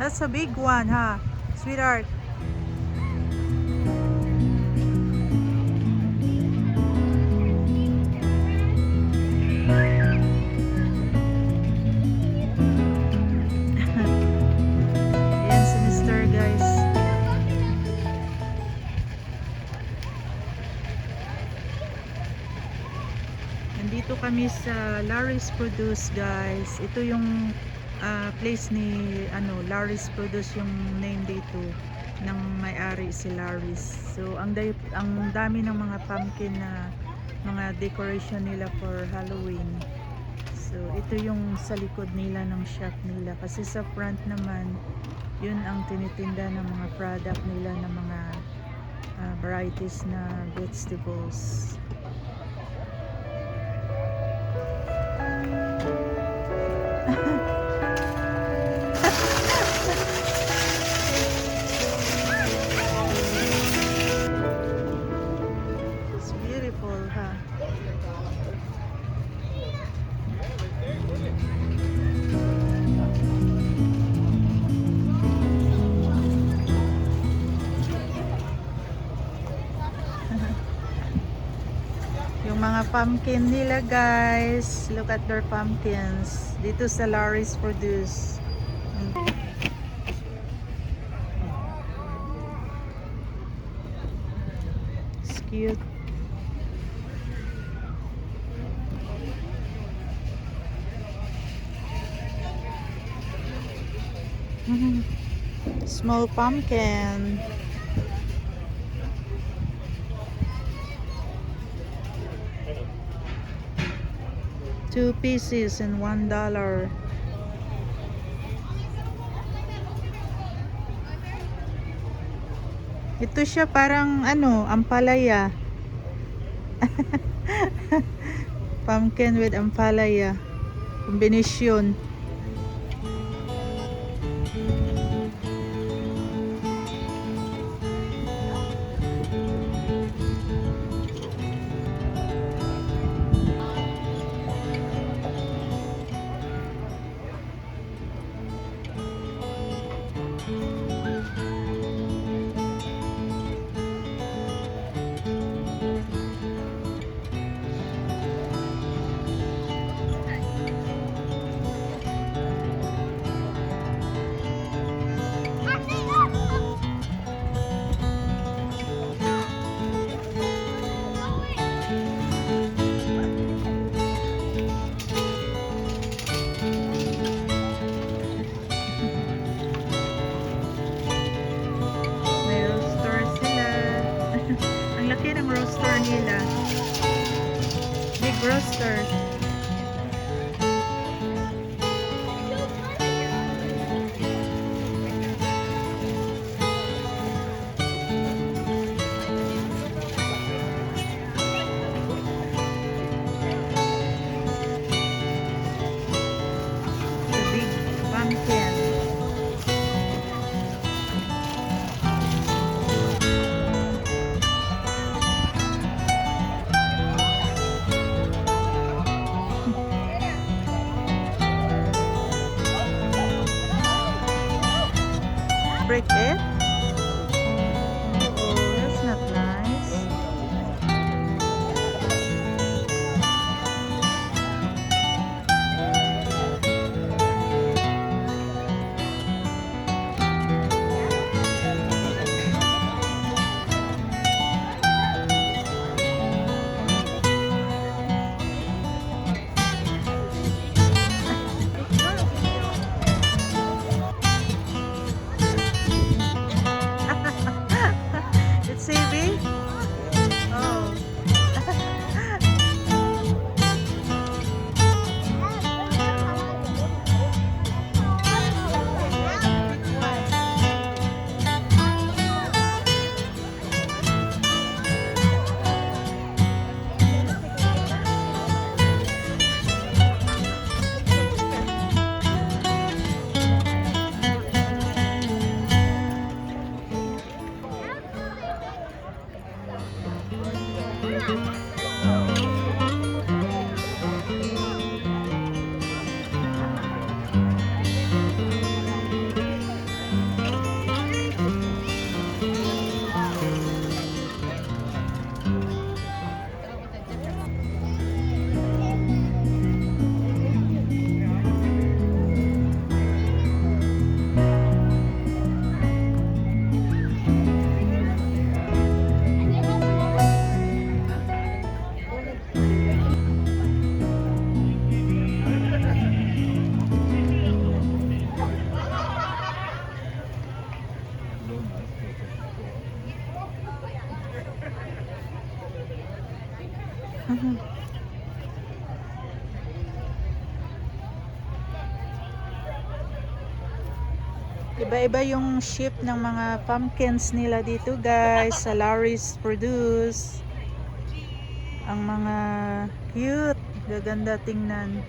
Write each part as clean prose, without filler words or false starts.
That's a big one, huh, sweetheart? Ayan si Mr. guys. Nandito kami sa Larry's Produce, guys. Ito yung place ni Larry's Produce, yung name dito ng may-ari, si Larry's. So ang dami ng mga pumpkin na mga decoration nila for Halloween. So ito yung sa likod nila ng shop nila, kasi sa front naman yun ang tinitinda ng mga product nila, ng mga varieties na vegetables. It's beautiful, huh? Yung mga pumpkin nila, guys. Look at their pumpkins dito sa Larry's Produce. It's cute. Small pumpkin. Two pieces and $1. Ito siya parang ampalaya. Pumpkin with ampalaya. Kombinasyon. Roaster nila, big roaster. The big pumpkin. Iba-iba yung shape ng mga pumpkins nila dito guys sa Larry's Produce. Ang mga cute, gaganda tingnan.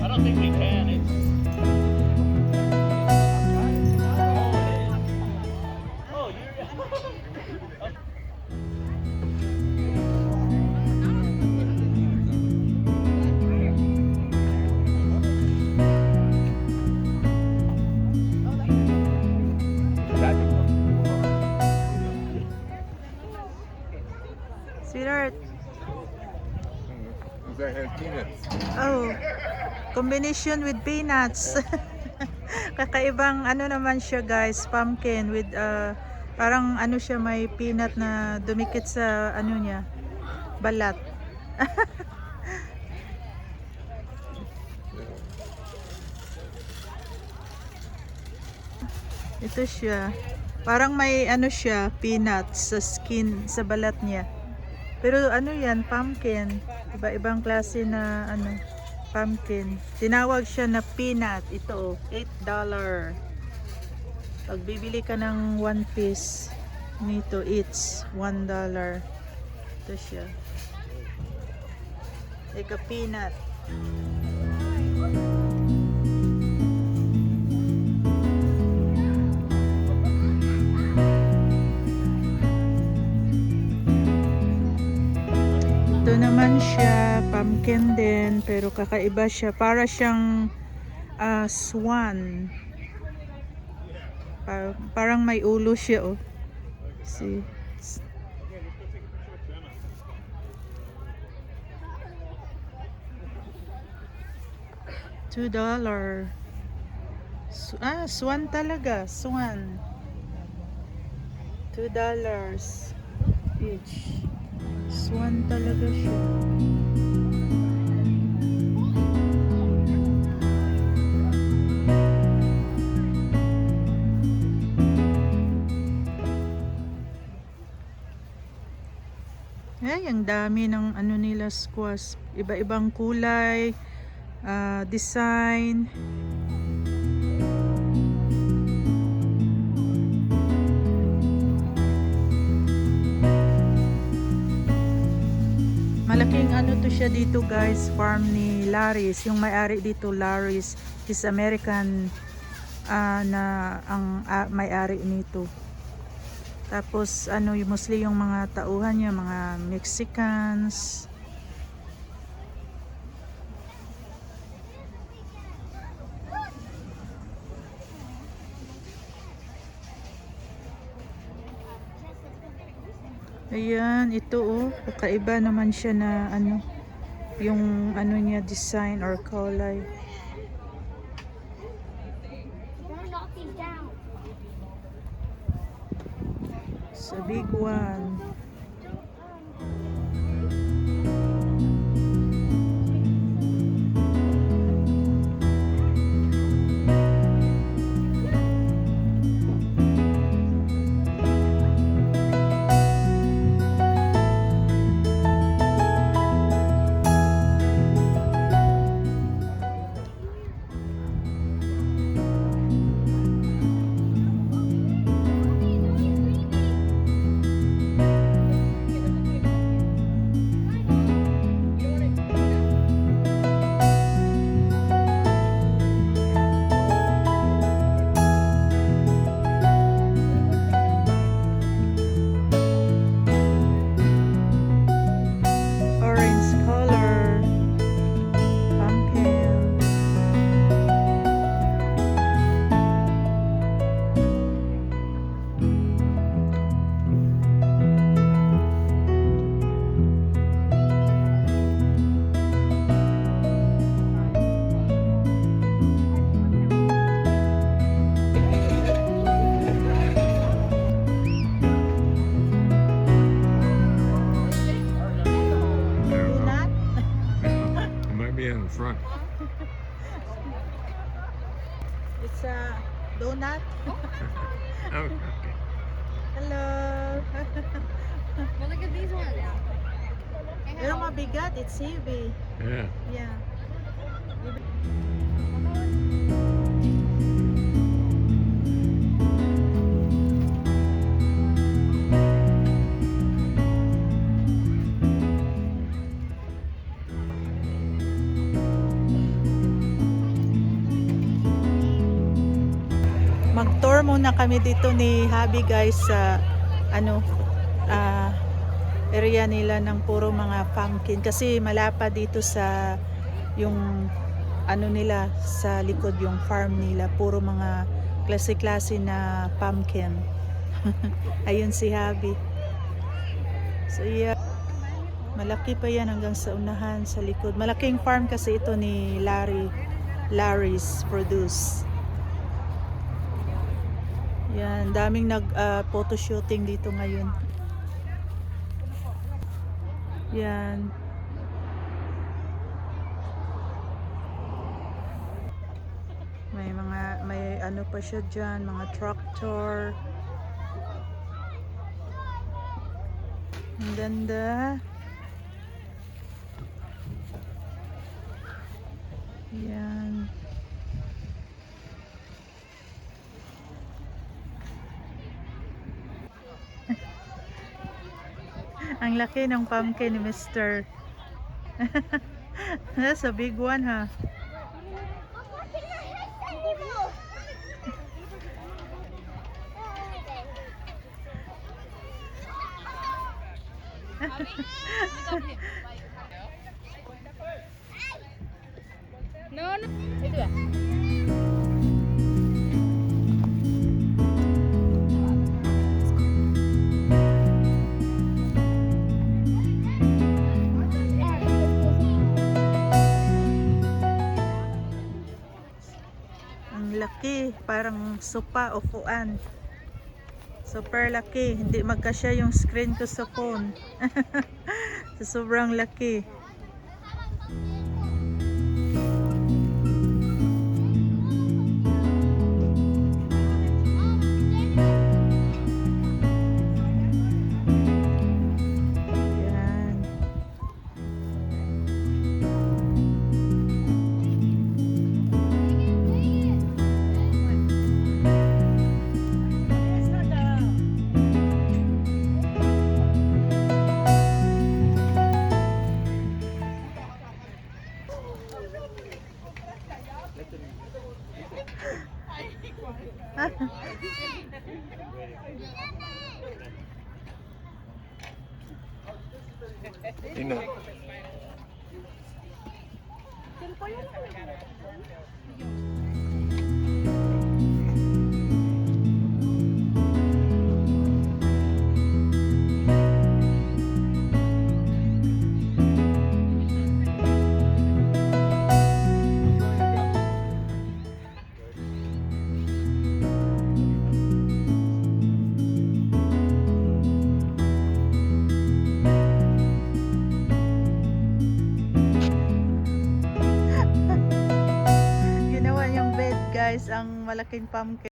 I don't think we can. It's oh, you're Sweetheart. That has peanuts. Oh, combination with peanuts. Kakaibang ano naman siya guys, pumpkin with parang ano siya, may peanut na dumikit sa ano niya, balat. Ito siya. Parang may ano siya, peanut sa skin, sa balat niya. Pero ano yan, pumpkin. Iba-ibang klase na ano, pumpkin. Tinawag siya na peanut. Ito, $8. Pag bibili ka ng 1 piece nito, it's $1. Ito siya. Like a peanut. Ito naman siya, pumpkin din, pero kakaiba siya. Para siyang swan. Parang may ulo siya, oh. See? $2. Swan talaga, swan. $2 each. Swan talaga siya. Ay, ang dami ng ano nila squash. Iba-ibang kulay, design. Malaking ano to siya dito guys, farm ni Larry's. Yung may-ari dito, Larry's, is American na ang may-ari nito. Tapos ano, mostly yung mga tauhan niya, mga Mexicans. Ayan, ito oh, kakaiba naman siya na ano, yung ano niya, design or kulay. It's a big one. Oh, okay. Hello. Well, look at these ones. Pero mabigat, it's heavy. Yeah. Yeah. Mag-tour muna kami dito ni Habi guys sa ano area nila ng puro mga pumpkin kasi malapad dito sa yung ano nila sa likod yung farm nila puro mga klase-klase na pumpkin. Ayun si Habi. So yeah, malaki pa yan hanggang sa unahan sa likod. Malaking farm kasi ito ni Larry's Produce. Yan, daming photo shooting dito ngayon. Yan. May ano pa siya dyan, mga tractor. Ang ganda. Yan. Ang laki ng pumpkin ni Mr. That's a big one, ha? No, no. Itu ya. Ang laki, parang sopa o upuan. Super laki, hindi magkasya yung screen ko sa phone. So, sobrang laki. Yan. You know. Ginawa yung bed guys, ang malaking pumpkin.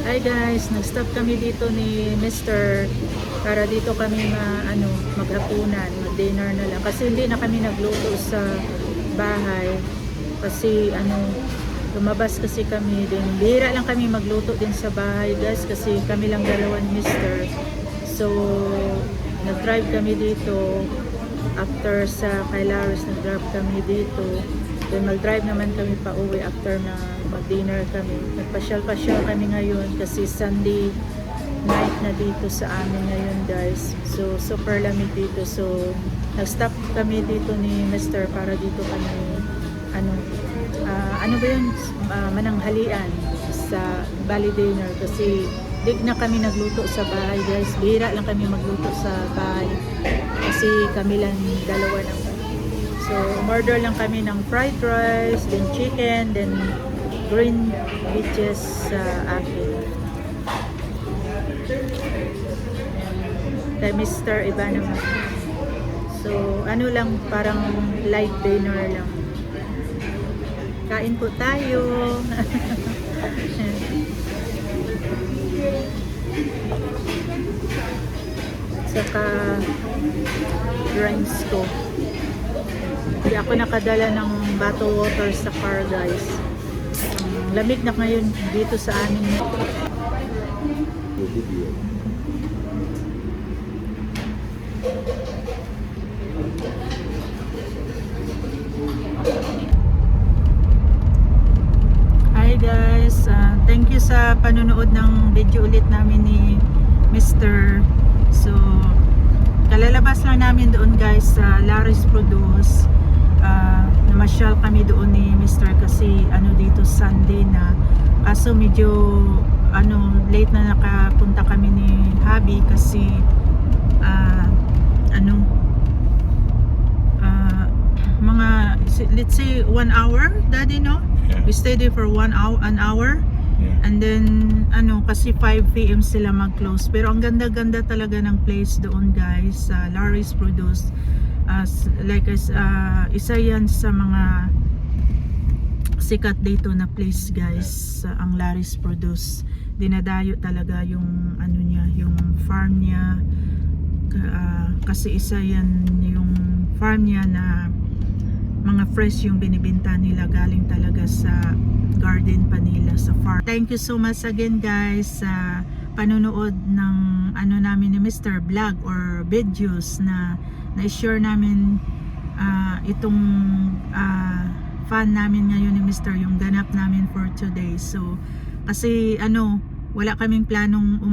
Hi guys, nag-stop kami dito ni Mr. para dito kami maghapunan, mag-dinner na lang kasi hindi na kami nagluto sa bahay. Kasi lumabas kasi kami din. Bihira lang kami magluto din sa bahay guys kasi kami lang dalawa ni Mister. So nag-drive kami dito. After sa kay Laris, nag-drive kami dito. Then mag-drive naman kami pa uwi after na mag-dinner kami. Nagpasyal-pasyal kami ngayon kasi Sunday night na dito sa amin ngayon guys. So super lamig dito. So nag-stop kami dito ni Mister para dito kami ano ba yun, mananghalian sa Bali dinner kasi di na kami nagluto sa bahay guys. Bihira lang kami magluto sa bahay kasi kami lang dalawa lang. So order lang kami ng fried rice, then chicken, then green veggies sa akin. Kay Mr. Iba naman. So ano lang, parang light dinner lang. Kain po tayo. Saka drinks ko. Hindi ako nakadala ng bottle water sa car guys. Lamig na ngayon dito sa amin. Hi guys, thank you sa panonood ng video ulit namin ni Mr. So kalalabas lang namin doon guys sa Laris Produce. Namasyal kami doon ni Mr. kasi dito Sunday na, kaso medyo late na nakapunta kami ni Habi kasi mga let's say 1 hour, Daddy, no? Yeah. We stayed there for an hour. Yeah. And then kasi 5 PM sila mag-close. Pero ang ganda-ganda talaga ng place doon guys sa Laris Produce. Isa yan sa mga sikat dito na place guys, ang Laris Produce. Dinadayo talaga yung niya, yung farm niya. Kasi isa yan yung farm niya na mga fresh yung binibenta nila, galing talaga sa garden pa nila sa farm. Thank you so much again guys sa panonood ng namin ni Mr. Vlog or videos na na-share namin itong fan namin ngayon ni Mr. yung ganap namin for today. So kasi wala kaming planong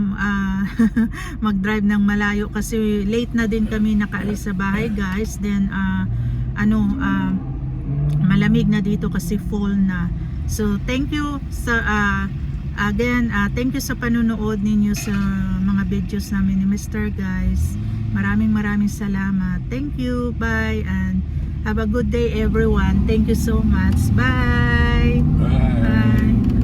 mag-drive ng malayo kasi late na din kami nakaalis sa bahay guys. Then malamig na dito kasi fall na. So thank you sa thank you sa panonood ninyo sa mga videos namin ni Mr. guys. Maraming salamat. Thank you. Bye and have a good day everyone. Thank you so much. Bye.